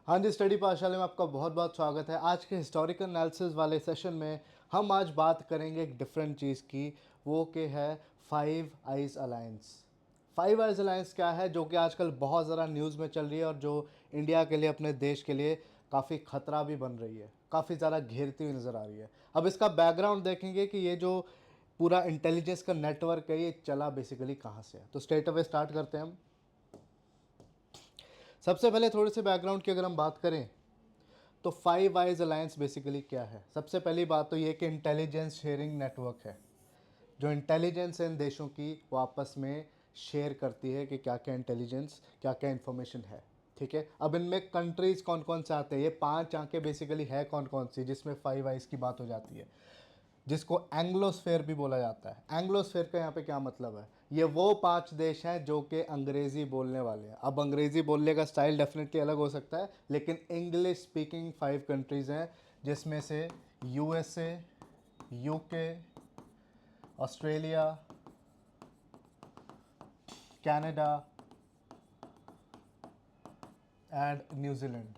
हाँ जी, स्टडी पाठशाला में आपका बहुत बहुत स्वागत है। आज के हिस्टोरिकल एनालिसिस वाले सेशन में हम आज बात करेंगे एक डिफरेंट चीज़ की, वो के है five eyes alliance. Five eyes alliance क्या है, जो कि आजकल बहुत ज़्यादा न्यूज़ में चल रही है और जो इंडिया के लिए, अपने देश के लिए काफ़ी खतरा भी बन रही है, काफ़ी ज़्यादा घेरती हुई नज़र आ रही है। अब इसका बैकग्राउंड देखेंगे कि ये जो पूरा इंटेलिजेंस का नेटवर्क है, ये चला बेसिकली कहाँ से है। तो स्ट्रेट अवे स्टार्ट करते हैं हम। सबसे पहले थोड़े से बैकग्राउंड की अगर हम बात करें तो फाइव आइज अलायंस बेसिकली क्या है। सबसे पहली बात तो ये कि इंटेलिजेंस शेयरिंग नेटवर्क है, जो इंटेलिजेंस इन देशों की वो आपस में शेयर करती है कि क्या क्या इंटेलिजेंस, क्या क्या इन्फॉर्मेशन है। ठीक है, अब इनमें कंट्रीज़ कौन कौन से आते हैं, ये पांच आंखें बेसिकली है कौन कौन सी, जिसमें फाइव आइज की बात हो जाती है, जिसको एंग्लोस्फेयर भी बोला जाता है। एंग्लोस्फेयर का यहाँ पे क्या मतलब है, ये वो पांच देश हैं जो कि अंग्रेज़ी बोलने वाले हैं। अब अंग्रेज़ी बोलने का स्टाइल डेफिनेटली अलग हो सकता है, लेकिन इंग्लिश स्पीकिंग फाइव कंट्रीज़ हैं, जिसमें से USA, UK, Australia, Canada and New Zealand.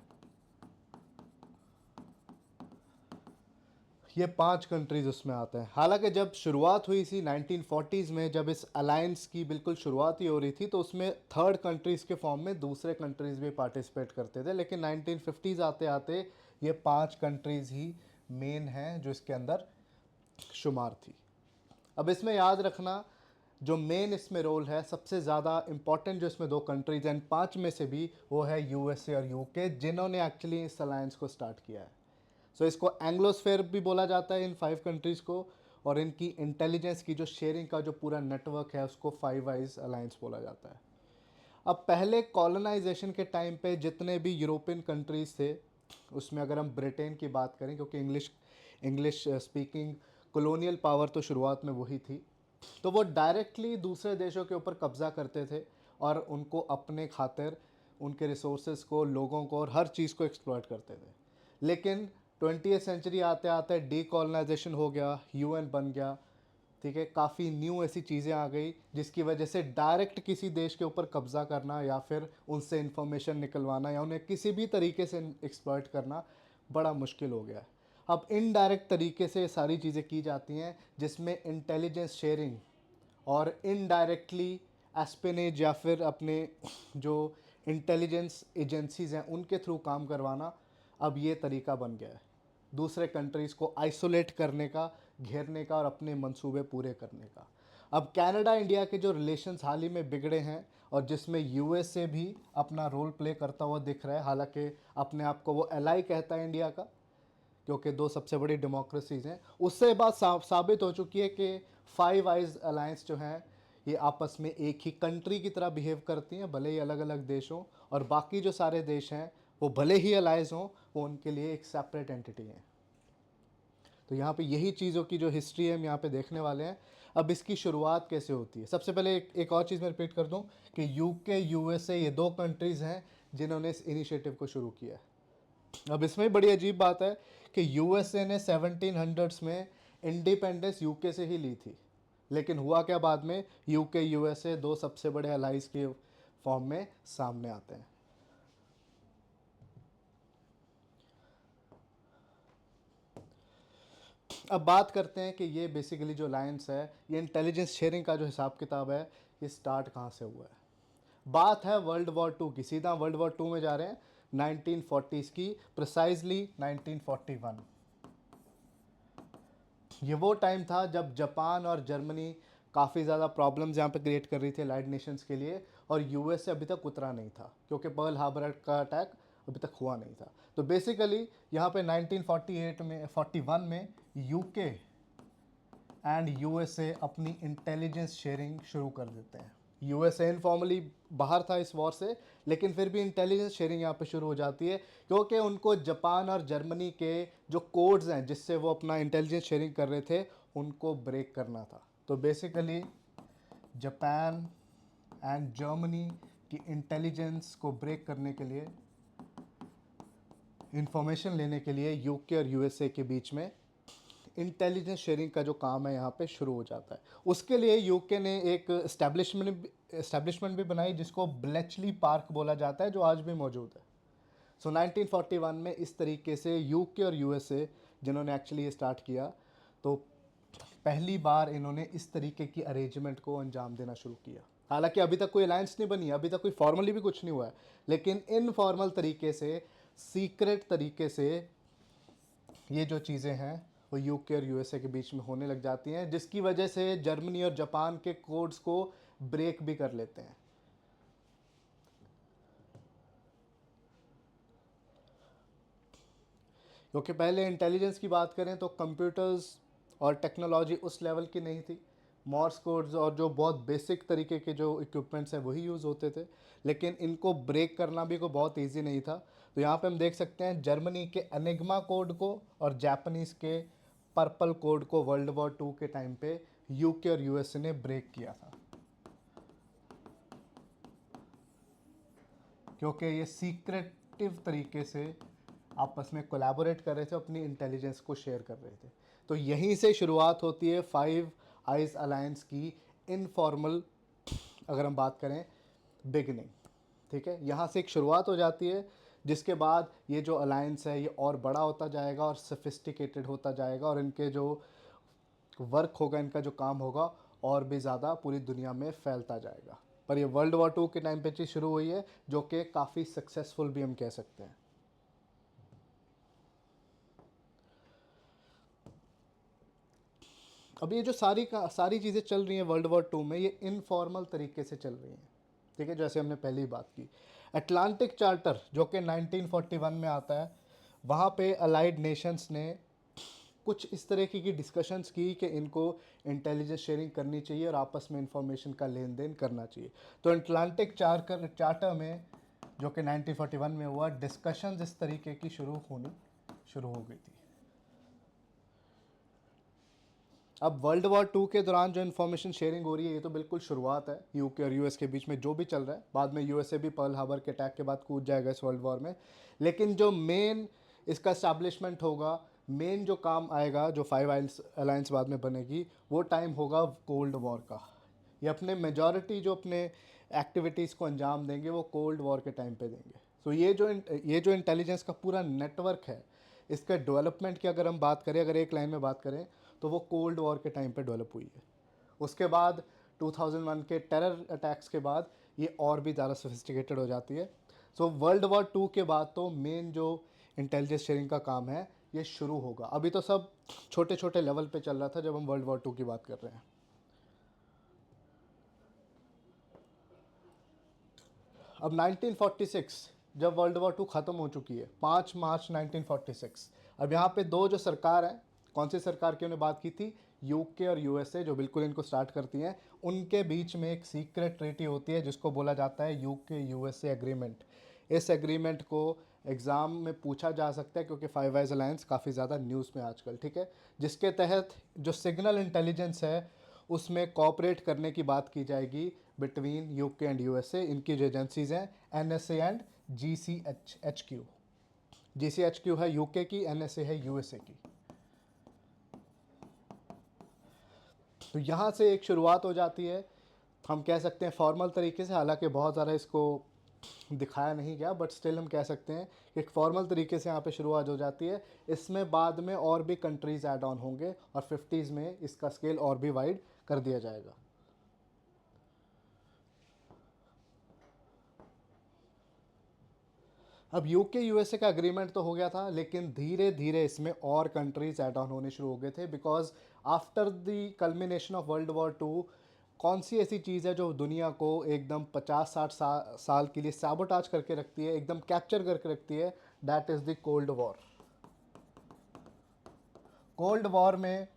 ये पांच कंट्रीज़ उसमें आते हैं। हालांकि जब शुरुआत हुई थी 1940s में, जब इस अलायंस की बिल्कुल शुरुआत ही हो रही थी, तो उसमें थर्ड कंट्रीज़ के फॉर्म में दूसरे कंट्रीज़ भी पार्टिसिपेट करते थे, लेकिन 1950s आते आते ये पांच कंट्रीज़ ही मेन हैं जो इसके अंदर शुमार थी। अब इसमें याद रखना, जो मेन इसमें रोल है, सबसे ज़्यादा इंपॉर्टेंट जो इसमें दो कंट्रीज हैं पांच में से भी, वो है यूएसए और यूके, जिन्होंने एक्चुअली इस अलायंस को स्टार्ट किया है। सो इसको एंग्लोस्फेयर भी बोला जाता है इन फाइव कंट्रीज़ को, और इनकी इंटेलिजेंस की जो शेयरिंग का जो पूरा नेटवर्क है, उसको फाइव आइज अलायंस बोला जाता है। अब पहले कॉलोनाइजेशन के टाइम पे जितने भी यूरोपियन कंट्रीज़ थे, उसमें अगर हम ब्रिटेन की बात करें, क्योंकि English English speaking colonial power तो शुरुआत में वही थी, तो वो डायरेक्टली दूसरे देशों के ऊपर कब्ज़ा करते थे और उनको अपने खातिर, उनके रिसोर्सेज को, लोगों को और हर चीज़ को एक्सप्लॉयट करते थे। लेकिन 20वीं सेंचुरी आते आते डीकोलोनाइजेशन हो गया, यूएन बन गया। ठीक है, काफ़ी न्यू ऐसी चीज़ें आ गई जिसकी वजह से डायरेक्ट किसी देश के ऊपर कब्ज़ा करना या फिर उनसे इंफॉर्मेशन निकलवाना या उन्हें किसी भी तरीके से एक्सप्लॉयट करना बड़ा मुश्किल हो गया है। अब इनडायरेक्ट तरीके से ये सारी चीज़ें की जाती हैं, जिसमें इंटेलिजेंस शेयरिंग और इनडायरेक्टली एस्पिनेज या फिर अपने जो इंटेलिजेंस एजेंसीज़ हैं उनके थ्रू काम करवाना, अब ये तरीका बन गया है दूसरे कंट्रीज़ को आइसोलेट करने का, घेरने का और अपने मंसूबे पूरे करने का। अब कनाडा इंडिया के जो रिलेशंस हाल ही में बिगड़े हैं, और जिसमें यूएसए भी अपना रोल प्ले करता हुआ दिख रहा है, हालांकि अपने आप को वो एलाई कहता है इंडिया का, क्योंकि दो सबसे बड़ी डेमोक्रेसीज़ हैं, उससे बात साबित हो चुकी है कि फाइव आइज अलायंस जो हैं, ये आपस में एक ही कंट्री की तरह बिहेव करती हैं, भले ही अलग अलग देश हों, और बाकी जो सारे देश हैं वो भले ही अलाइज हों, वो उनके लिए एक सेपरेट एंटिटी हैं। तो यहाँ पे यही चीज़ों की जो हिस्ट्री है हम यहाँ पे देखने वाले हैं। अब इसकी शुरुआत कैसे होती है, सबसे पहले एक और चीज़ मैं रिपीट कर दूँ कि यूके, यूएसए, ये दो कंट्रीज़ हैं जिन्होंने इस इनिशिएटिव को शुरू किया है। अब इसमें बड़ी अजीब बात है कि यूएसए ने 1700s में इंडिपेंडेंस यूके से ही ली थी, लेकिन हुआ क्या बाद में, यूके यूएसए दो सबसे बड़े अलाइज के फॉर्म में सामने आते हैं। अब बात करते हैं कि ये बेसिकली जो अलायंस है, ये इंटेलिजेंस शेयरिंग का जो हिसाब किताब है, ये स्टार्ट कहाँ से हुआ है। बात है वर्ल्ड वॉर टू की, सीधा वर्ल्ड वॉर टू में जा रहे हैं, 1940s की, प्रिसाइजली 1941। ये वो टाइम था जब जापान और जर्मनी काफ़ी ज़्यादा प्रॉब्लम्स यहाँ पे क्रिएट कर रही थी अलाइड नेशंस के लिए, और यूएसए अभी तक उतरा नहीं था, क्योंकि पर्ल हार्बर का अटैक अभी तक हुआ नहीं था। तो बेसिकली यहाँ पे 1948 में, 41 में यूके एंड यूएसए अपनी इंटेलिजेंस शेयरिंग शुरू कर देते हैं। यूएसए इनफॉर्मली बाहर था इस वॉर से, लेकिन फिर भी इंटेलिजेंस शेयरिंग यहाँ पे शुरू हो जाती है, क्योंकि उनको जापान और जर्मनी के जो कोड्स हैं जिससे वो अपना इंटेलिजेंस शेयरिंग कर रहे थे, उनको ब्रेक करना था। तो बेसिकली जापान एंड जर्मनी की इंटेलिजेंस को ब्रेक करने के लिए, इंफॉर्मेशन लेने के लिए, यूके और यूएसए के बीच में इंटेलिजेंस शेयरिंग का जो काम है यहाँ पे शुरू हो जाता है। उसके लिए यूके ने एक एस्टेब्लिशमेंट भी बनाई, जिसको ब्लेचली पार्क बोला जाता है, जो आज भी मौजूद है। सो 1941 में इस तरीके से यूके और यूएसए जिन्होंने एक्चुअली ये स्टार्ट किया, तो पहली बार इन्होंने इस तरीके की अरेंजमेंट को अंजाम देना शुरू किया। हालांकि अभी तक कोई अलायंस नहीं बनी, अभी तक कोई फॉर्मली भी कुछ नहीं हुआ है, लेकिन इनफॉर्मल तरीके से, सीक्रेट तरीके से ये जो चीज़ें हैं वो यूके और यूएसए के बीच में होने लग जाती हैं, जिसकी वजह से जर्मनी और जापान के कोड्स को ब्रेक भी कर लेते हैं। क्योंकि पहले इंटेलिजेंस की बात करें तो कंप्यूटर्स और टेक्नोलॉजी उस लेवल की नहीं थी। मॉर्स कोड्स और जो बहुत बेसिक तरीके के जो इक्विपमेंट्स हैं वही यूज़ होते थे, लेकिन इनको ब्रेक करना भी को बहुत इजी नहीं था। तो यहाँ पे हम देख सकते हैं जर्मनी के एनिग्मा कोड को और जापानीज़ के पर्पल कोड को वर्ल्ड वॉर 2 के टाइम पे यूके और यूएसए ने ब्रेक किया था, क्योंकि ये सीक्रेटिव तरीके से आपस में कोलैबोरेट कर रहे थे, अपनी इंटेलिजेंस को शेयर कर रहे थे। तो यहीं से शुरुआत होती है फाइव आइज अलायंस की इनफॉर्मल, अगर हम बात करें बिगनिंग, ठीक है, यहाँ से एक शुरुआत हो जाती है, जिसके बाद ये जो अलायंस है ये और बड़ा होता जाएगा और सफिस्टिकेटेड होता जाएगा, और इनके जो वर्क होगा, इनका जो काम होगा, और भी ज़्यादा पूरी दुनिया में फैलता जाएगा। पर ये वर्ल्ड वॉर 2 के टाइम पे चीज़ शुरू हुई है, जो कि काफ़ी सक्सेसफुल भी हम कह सकते हैं। अब ये जो सारी चीज़ें चल रही हैं वर्ल्ड वॉर 2 में, ये इनफॉर्मल तरीके से चल रही हैं, ठीक है, जैसे हमने पहले ही बात की। अटलांटिक चार्टर जो कि 1941 में आता है, वहाँ पे अलाइड नेशंस ने कुछ इस तरह की डिस्कशंस की कि इनको इंटेलिजेंस शेयरिंग करनी चाहिए और आपस में इंफॉर्मेशन का लेन देन करना चाहिए। तो अटलांटिक चार्टर में, जो कि 1941 में हुआ, डिस्कशंस इस तरीके की शुरू हो गई थी। अब वर्ल्ड वॉर 2 के दौरान जो इन्फॉर्मेशन शेयरिंग हो रही है, ये तो बिल्कुल शुरुआत है यूके और यूएस के बीच में जो भी चल रहा है। बाद में यूएसए भी पर्ल हार्बर के अटैक के बाद कूद जाएगा इस वर्ल्ड वॉर में, लेकिन जो मेन इसका एस्टैब्लिशमेंट होगा, मेन जो काम आएगा, जो फाइव अलायंस बाद में बनेगी, वो टाइम होगा कोल्ड वॉर का। ये अपने मेजॉरिटी जो अपने एक्टिविटीज़ को अंजाम देंगे वो कोल्ड वॉर के टाइम पे देंगे। सो ये जो इंटेलिजेंस का पूरा नेटवर्क है, इसका डेवलपमेंट की अगर हम बात करें, अगर एक लाइन में बात करें, तो वो कोल्ड वॉर के टाइम पे डेवलप हुई है। उसके बाद 2001 के टेरर अटैक्स के बाद ये और भी ज़्यादा सोफिस्टिकेटेड हो जाती है। सो वर्ल्ड वॉर 2 के बाद तो मेन जो इंटेलिजेंस शेयरिंग का काम है ये शुरू होगा। अभी तो सब छोटे छोटे लेवल पे चल रहा था जब हम वर्ल्ड वॉर 2 की बात कर रहे हैं। अब 1946 जब वर्ल्ड वॉर 2 ख़त्म हो चुकी है, 5 मार्च 1946, अब यहाँ पे दो जो सरकार है, कौन सी सरकार की उन्होंने बात की थी, यूके और यूएसए, जो बिल्कुल इनको स्टार्ट करती हैं, उनके बीच में एक सीक्रेट ट्रीटी होती है जिसको बोला जाता है यूके यूएसए एग्रीमेंट। इस एग्रीमेंट को एग्ज़ाम में पूछा जा सकता है, क्योंकि फाइव आइज अलायंस काफ़ी ज़्यादा न्यूज़ में आजकल, ठीक है, जिसके तहत जो सिग्नल इंटेलिजेंस है उसमें कॉपरेट करने की बात की जाएगी बिटवीन यूके एंड यूएसए। इनकी जो एजेंसीज हैं, एनएसए एंड जीसीएचक्यू। जीसीएचक्यू है यूके की, एनएसए है यूएसए की। तो यहाँ से एक शुरुआत हो जाती है, हम कह सकते हैं फॉर्मल तरीके से, हालांकि बहुत ज़्यादा इसको दिखाया नहीं गया, बट स्टिल हम कह सकते हैं कि एक फॉर्मल तरीके से यहाँ पे शुरुआत हो जाती है। इसमें बाद में और भी कंट्रीज़ ऐड ऑन होंगे और 50s में इसका स्केल और भी वाइड कर दिया जाएगा। अब यूके यूएसए का एग्रीमेंट तो हो गया था, लेकिन धीरे धीरे इसमें और कंट्रीज़ ऐड ऑन होने शुरू हो गए थे, because after the culmination of world war 2, कौन सी ऐसी चीज़ है जो दुनिया को एकदम 50-60 साल के लिए सैबोटाज करके रखती है, एकदम कैप्चर करके रखती है, that is the cold war. Cold war में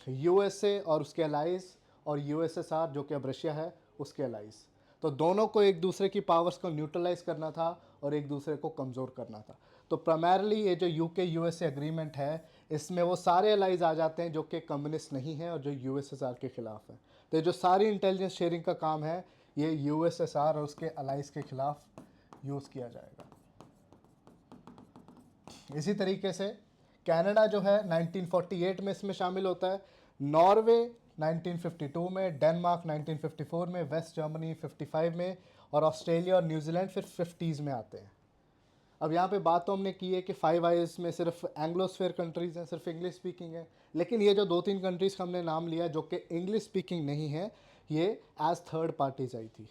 यूएसए और उसके अलाइज, और यूएसएसआर जो कि अब रशिया है उसके अलाइज, तो दोनों को एक दूसरे की पावर्स को न्यूट्रलाइज करना था और एक दूसरे को कमज़ोर करना था। तो प्राइमरली ये जो यूके यूएसए एग्रीमेंट है, इसमें वो सारे अलाइज आ जाते हैं जो कि कम्युनिस्ट नहीं हैं और जो यूएसएसआर के ख़िलाफ़ हैं। तो ये जो सारी इंटेलिजेंस शेयरिंग का काम है, ये यूएसएसआर और उसके अलाइज के ख़िलाफ़ यूज़ किया जाएगा। इसी तरीके से कनाडा जो है 1948 में इसमें शामिल होता है, नॉर्वे 1952 में, डेनमार्क 1954 में, वेस्ट जर्मनी 55 में, और ऑस्ट्रेलिया और न्यूजीलैंड फिर 50s में आते हैं। अब यहाँ पे बात तो हमने की है कि फाइव आइज में सिर्फ एंग्लोस्फेयर कंट्रीज़ हैं, सिर्फ इंग्लिश स्पीकिंग है, लेकिन ये जो 2-3 कंट्रीज़ का हमने नाम लिया जो कि इंग्लिश स्पीकिंग नहीं है, ये एज थर्ड पार्टीज आई थी।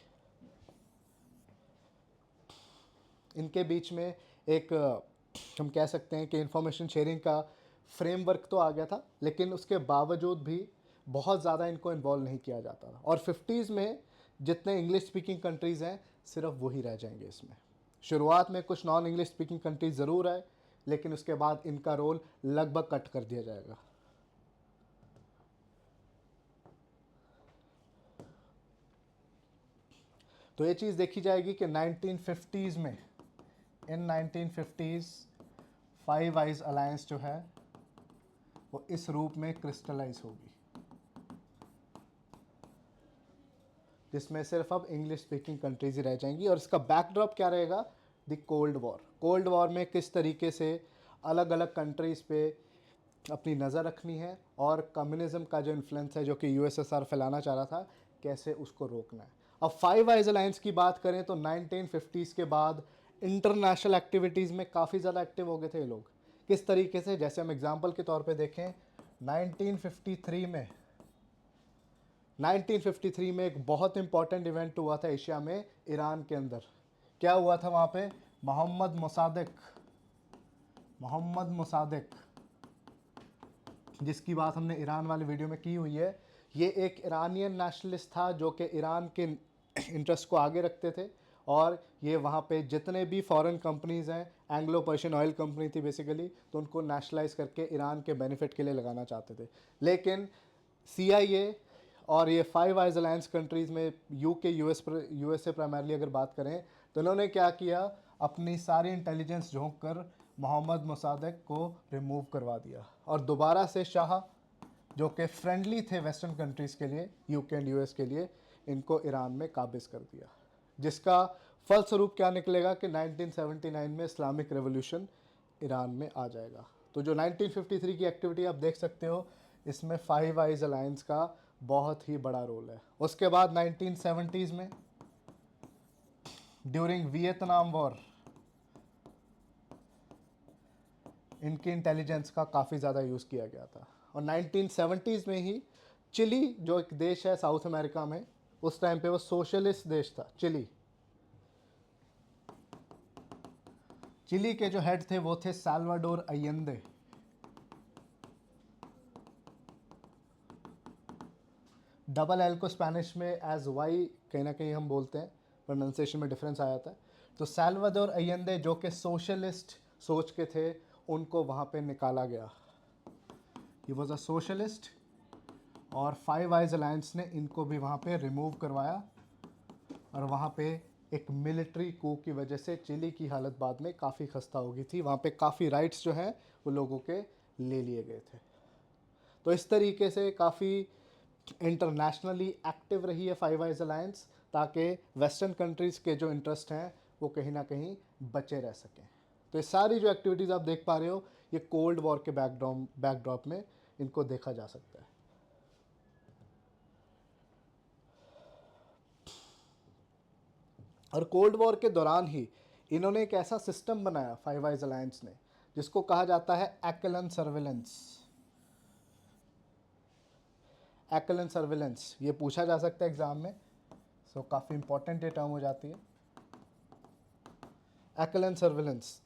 इनके बीच में एक हम कह सकते हैं कि इंफॉर्मेशन शेयरिंग का फ्रेमवर्क तो आ गया था, लेकिन उसके बावजूद भी बहुत ज़्यादा इनको इन्वॉल्व नहीं किया जाता था। और 50s में जितने इंग्लिश स्पीकिंग कंट्रीज़ हैं सिर्फ वही रह जाएंगे इसमें। शुरुआत में कुछ नॉन इंग्लिश स्पीकिंग कंट्रीज ज़रूर है, लेकिन उसके बाद इनका रोल लगभग कट कर दिया जाएगा। तो ये चीज़ देखी जाएगी कि 1950s में, इन 1950s फाइव आइज अलायंस जो है वो इस रूप में क्रिस्टलाइज होगी, जिसमें सिर्फ अब इंग्लिश स्पीकिंग कंट्रीज ही रह जाएंगी। और इसका बैकड्रॉप क्या रहेगा? The cold war. Cold war में किस तरीके से अलग अलग कंट्रीज़ पे अपनी नज़र रखनी है और कम्युनिज्म का जो इन्फ्लुएंस है जो कि यूएसएसआर फैलाना चाह रहा था, कैसे उसको रोकना है। अब फाइव आइज अलायंस की बात करें तो 1950s के बाद इंटरनेशनल एक्टिविटीज़ में काफ़ी ज़्यादा एक्टिव हो गए थे ये लोग। किस तरीके से? जैसे हम एग्जांपल के तौर पे देखें, 1953 में एक बहुत इंपॉर्टेंट इवेंट हुआ था एशिया में, ईरान के अंदर। क्या हुआ था वहाँ पे? मोहम्मद मोसादेक, जिसकी बात हमने ईरान वाले वीडियो में की हुई है। ये एक ईरानियन नेशनलिस्ट था जो कि ईरान के इंटरेस्ट को आगे रखते थे, और ये वहाँ पे जितने भी फॉरेन कंपनीज़ हैं, एंग्लो पर्शियन ऑयल कंपनी थी बेसिकली, तो उनको नेशनलाइज करके ईरान के बेनिफिट के लिए लगाना चाहते थे। लेकिन CIA और ये फाइव आइज अलायंस कंट्रीज़ में UK USA प्राइमरली अगर बात करें, तो इन्होंने क्या किया? अपनी सारी इंटेलिजेंस झोंक कर मोहम्मद मोसादेक को रिमूव करवा दिया, और दोबारा से शाह जो कि फ्रेंडली थे वेस्टर्न कंट्रीज़ के लिए, UK एंड US के लिए, इनको ईरान में काबिज कर दिया। जिसका फलस्वरूप क्या निकलेगा कि 1979 में इस्लामिक रेवोल्यूशन ईरान में आ जाएगा। तो जो 1953 की एक्टिविटी आप देख सकते हो, इसमें फाइव आइज अलायंस का बहुत ही बड़ा रोल है। उसके बाद 1970s में ड्यूरिंग वियतनाम वॉर इनकी इंटेलिजेंस का काफ़ी ज़्यादा यूज़ किया गया था। और 1970s में ही चिली जो एक देश है साउथ अमेरिका में, उस टाइम पे वो सोशलिस्ट देश था चिली। चिली के जो हेड थे वो थे साल्वाडोर अयेंदे। डबल एल को स्पेनिश में एज वाई कहीं ना कहीं हम बोलते हैं, प्रोनाउंसिएशन में डिफरेंस आ जाता है। तो साल्वाडोर अयेंदे जो कि सोशलिस्ट सोच के थे, उनको वहाँ पे निकाला गया। ही वॉज अ सोशलिस्ट, और फाइव आइज अलायंस ने इनको भी वहाँ पे रिमूव करवाया, और वहाँ पे एक मिलिट्री कू की वजह से चिली की हालत बाद में काफ़ी खस्ता हो गई थी। वहाँ पे काफ़ी राइट्स जो हैं वो लोगों के ले लिए गए थे। तो इस तरीके से काफ़ी इंटरनेशनली एक्टिव रही है फाइव आइज अलायंस, ताकि वेस्टर्न कंट्रीज़ के जो इंटरेस्ट हैं वो कहीं ना कहीं बचे रह सकें। तो ये सारी जो एक्टिविटीज़ आप देख पा रहे हो, ये कोल्ड वॉर के बैकड्रॉप में इनको देखा जा सकता है। और कोल्ड वॉर के दौरान ही इन्होंने एक ऐसा सिस्टम बनाया फाइव आइज अलायंस ने, जिसको कहा जाता है एक्लन सर्विलेंस। एक्लन सर्विलेंस ये पूछा जा सकता है एग्जाम में, सो काफ़ी इंपॉर्टेंट ये टर्म हो जाती है। एक्लन सर्विलेंस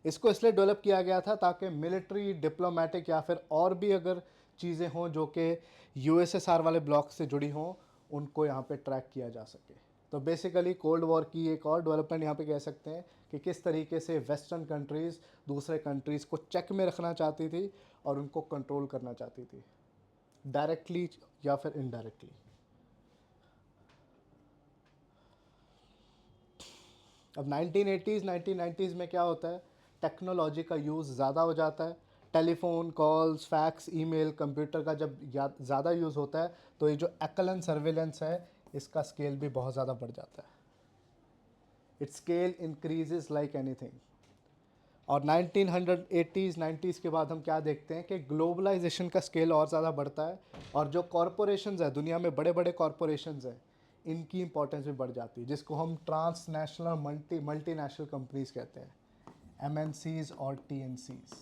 इसको इसलिए डेवलप किया गया था ताकि मिलिट्री, डिप्लोमेटिक या फिर और भी अगर चीज़ें हों जो कि USSR वाले ब्लॉक से जुड़ी हों, उनको यहाँ पे ट्रैक किया जा सके। तो बेसिकली कोल्ड वॉर की एक और डेवलपमेंट यहाँ पे कह सकते हैं कि किस तरीके से वेस्टर्न कंट्रीज़ दूसरे कंट्रीज़ को चेक में रखना चाहती थी और उनको कंट्रोल करना चाहती थी, डायरेक्टली या फिर इनडायरेक्टली। अब 1980s 1990s में क्या होता है? टेक्नोलॉजी का यूज़ ज़्यादा हो जाता है। Telephone calls, fax, email, computer का जब ज़्यादा यूज़ होता है, तो ये जो एक्लन सर्विलेंस है इसका स्केल भी बहुत ज़्यादा बढ़ जाता है। It's scale increases like anything. और 1980s 90s के बाद हम क्या देखते हैं कि ग्लोबलाइजेशन का स्केल और ज़्यादा बढ़ता है, और जो कॉरपोरेशंस है दुनिया में, बड़े बड़े कॉरपोरेशंस हैं, इनकी इंपॉर्टेंस भी बढ़ जाती है, जिसको हम ट्रांसनेशनल मल्टीनेशनल कंपनीज कहते हैं। MNCs और TNCs।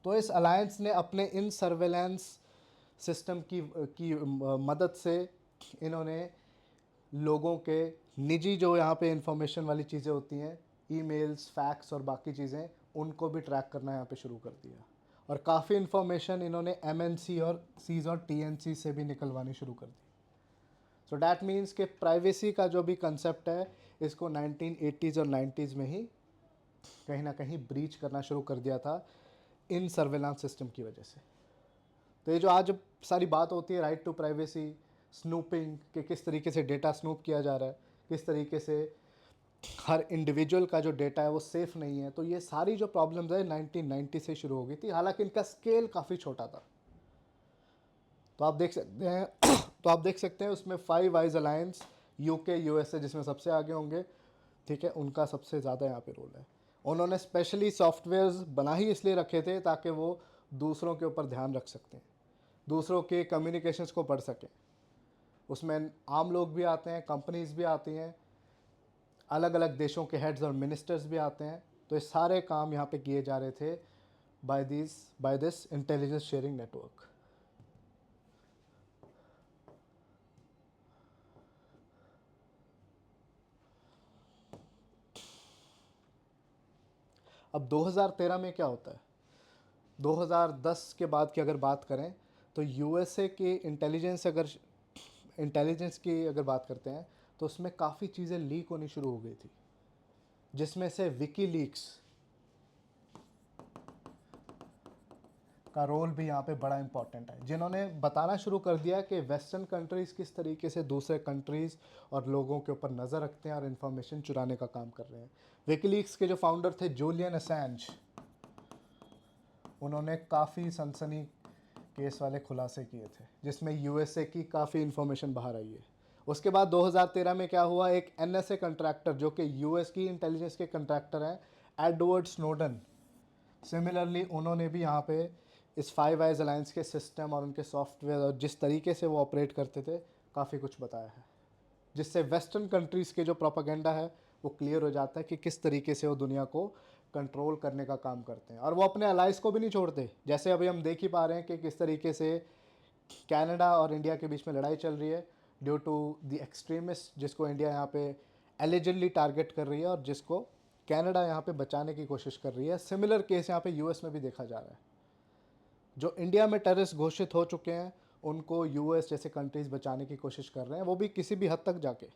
तो इस अलायंस ने अपने इन सर्वेलेंस सिस्टम की मदद से इन्होंने लोगों के निजी जो यहाँ पे इंफॉर्मेशन वाली चीज़ें होती हैं, ईमेल्स, फैक्स और बाकी चीज़ें, उनको भी ट्रैक करना यहाँ पे शुरू कर दिया। और काफ़ी इन्फॉर्मेशन इन्होंने MNC और सीज और TNC से भी निकलवानी शुरू कर दी। सो डैट मीन्स कि प्राइवेसी का जो भी कंसेप्ट है, इसको 1980s और 90s में ही कहीं ना कहीं ब्रीच करना शुरू कर दिया था इन सर्वेलांस सिस्टम की वजह से। तो ये जो आज सारी बात होती है राइट टू प्राइवेसी, स्नूपिंग, कि किस तरीके से डेटा स्नूप किया जा रहा है, किस तरीके से हर इंडिविजुअल का जो डेटा है वो सेफ़ नहीं है, तो ये सारी जो प्रॉब्लम्स है 1990 से शुरू हो गई थी। हालांकि इनका स्केल काफ़ी छोटा था। तो आप देख सकते हैं तो आप देख सकते हैं उसमें five eyes alliance, UK, USA जिसमें सबसे आगे होंगे, ठीक है, उनका सबसे ज़्यादा यहाँ पे रोल है। उन्होंने स्पेशली सॉफ्टवेयर्स बना ही इसलिए रखे थे ताकि वो दूसरों के ऊपर ध्यान रख सकते हैं, दूसरों के कम्युनिकेशंस को पढ़ सकें। उसमें आम लोग भी आते हैं, कंपनीज भी आती हैं, अलग अलग देशों के हेड्स और मिनिस्टर्स भी आते हैं। तो ये सारे काम यहाँ पे किए जा रहे थे by this intelligence sharing network. अब 2013 में क्या होता है, 2010 के बाद की अगर बात करें तो USA की इंटेलिजेंस की अगर बात करते हैं तो उसमें काफ़ी चीज़ें लीक होनी शुरू हो गई थी, जिसमें से विकीलीक्स का रोल भी यहाँ पे बड़ा इंपॉर्टेंट है, जिन्होंने बताना शुरू कर दिया कि वेस्टर्न कंट्रीज़ किस तरीके से दूसरे कंट्रीज़ और लोगों के ऊपर नज़र रखते हैं और इन्फॉर्मेशन चुराने का काम कर रहे हैं। विकीलीक्स के जो फाउंडर थे जूलियन असेंज, उन्होंने काफ़ी सनसनी केस वाले खुलासे किए थे, जिसमें USA की काफ़ी इन्फॉर्मेशन बाहर आई है। उसके बाद 2013 में क्या हुआ, एक NSA कंट्रैक्टर जो कि US की इंटेलिजेंस के कंट्रैक्टर हैं, एडवर्ड स्नोडन, सिमिलरली उन्होंने भी यहाँ पे इस फाइव आइज अलायंस के सिस्टम और उनके सॉफ्टवेयर और जिस तरीके से वो ऑपरेट करते थे काफ़ी कुछ बताया है, जिससे वेस्टर्न कंट्रीज़ के जो प्रोपागेंडा है वो क्लियर हो जाता है कि किस तरीके से वो दुनिया को कंट्रोल करने का काम करते हैं। और वो अपने अलाइज को भी नहीं छोड़ते, जैसे अभी हम देख ही पा रहे हैं कि किस तरीके से कनाडा और इंडिया के बीच में लड़ाई चल रही है ड्यू टू द एक्सट्रीमिस्ट, जिसको इंडिया यहाँ पे एलिजिडली टारगेट कर रही है और जिसको कनाडा यहाँ पे बचाने की कोशिश कर रही है। सिमिलर केस यहाँ पे US में भी देखा जा रहा है। जो इंडिया में टेररिस्ट घोषित हो चुके हैं उनको US जैसे कंट्रीज़ बचाने की कोशिश कर रहे हैं, वो भी किसी भी हद तक जाके,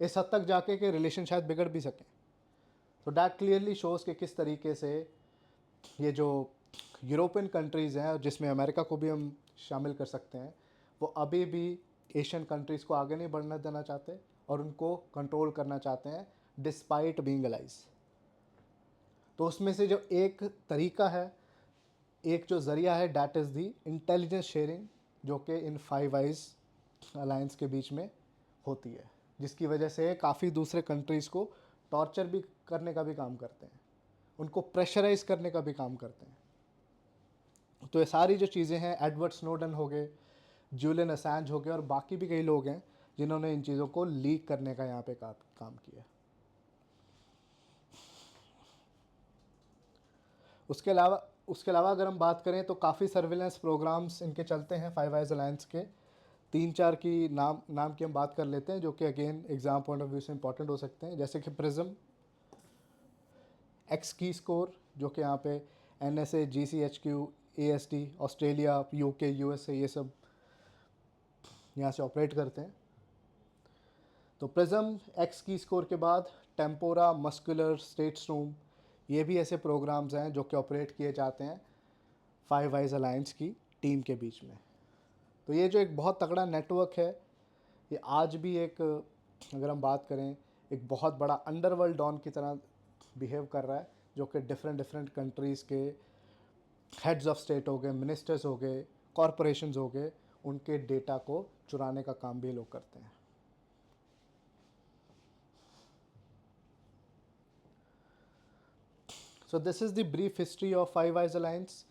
इस हद तक जाके कि रिलेशन शायद बिगड़ भी सकें। तो डैट क्लियरली शोज़ कि किस तरीके से ये जो यूरोपियन कंट्रीज़ हैं, जिसमें अमेरिका को भी हम शामिल कर सकते हैं, वो अभी भी एशियन कंट्रीज़ को आगे नहीं बढ़ने देना चाहते और उनको कंट्रोल करना चाहते हैं डिस्पाइट बीइंग अलाइज। तो उसमें से जो एक तरीका है, एक जो ज़रिया है, that is the intelligence sharing, जो कि इन फाइव आइज अलायंस के बीच में होती है, जिसकी वजह से काफ़ी दूसरे कंट्रीज़ को टॉर्चर भी करने का भी काम करते हैं, उनको प्रेशराइज करने का भी काम करते हैं। तो ये सारी जो चीज़ें हैं, एडवर्ड स्नोडन हो गए, जूलियन असांज हो गए और बाकी भी कई लोग हैं जिन्होंने इन चीज़ों को लीक करने का यहाँ पे काम किया। उसके अलावा अगर हम बात करें तो काफ़ी सर्विलेंस प्रोग्राम्स इनके चलते हैं फाइव आइज अलायंस के। तीन चार की नाम की हम बात कर लेते हैं, जो कि again exam point of view से इंपॉर्टेंट हो सकते हैं, जैसे कि प्रिज्म, एक्स की स्कोर, जो कि यहाँ पे NSA, GCHQ, ASD, Australia, UK, USA ये सब यहाँ से ऑपरेट करते हैं। तो प्रिज्म, एक्स की स्कोर के बाद टेम्पोरा, मस्कुलर, स्टेटस्टॉर्म, ये भी ऐसे प्रोग्राम्स हैं जो कि ऑपरेट किए जाते हैं फाइव आइज अलायंस की टीम के बीच में। तो ये जो एक बहुत तगड़ा नेटवर्क है, ये आज भी एक, अगर हम बात करें, एक बहुत बड़ा अंडरवर्ल्ड डॉन की तरह बिहेव कर रहा है, जो कि डिफरेंट कंट्रीज़ के हेड्स ऑफ स्टेट हो गए, मिनिस्टर्स हो गए, कॉरपोरेशंस हो गए, उनके डेटा को चुराने का काम भी लोग करते हैं। So this is the brief history of five eyes alliance.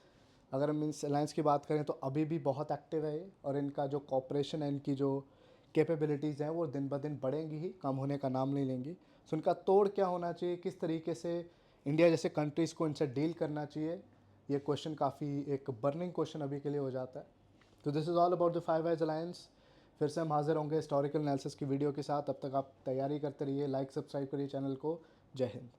अगर हम इस अलायंस की बात करें तो अभी भी बहुत एक्टिव है ये, और इनका जो कॉपरेशन है, इनकी जो कैपेबिलिटीज़ हैं वो दिन ब दिन बढ़ेंगी ही, कम होने का नाम नहीं लेंगी। सो उनका तोड़ क्या होना चाहिए, किस तरीके से इंडिया जैसे कंट्रीज़ को इनसे डील करना चाहिए, ये क्वेश्चन काफ़ी एक बर्निंग क्वेश्चन अभी के लिए हो जाता है। तो this is all about the five eyes alliance. फिर से हम हाजिर होंगे हिस्टोरिकल एनालिसिस की वीडियो के साथ। अब तक आप तैयारी करते रहिए, लाइक सब्सक्राइब करिए चैनल को। जय हिंद।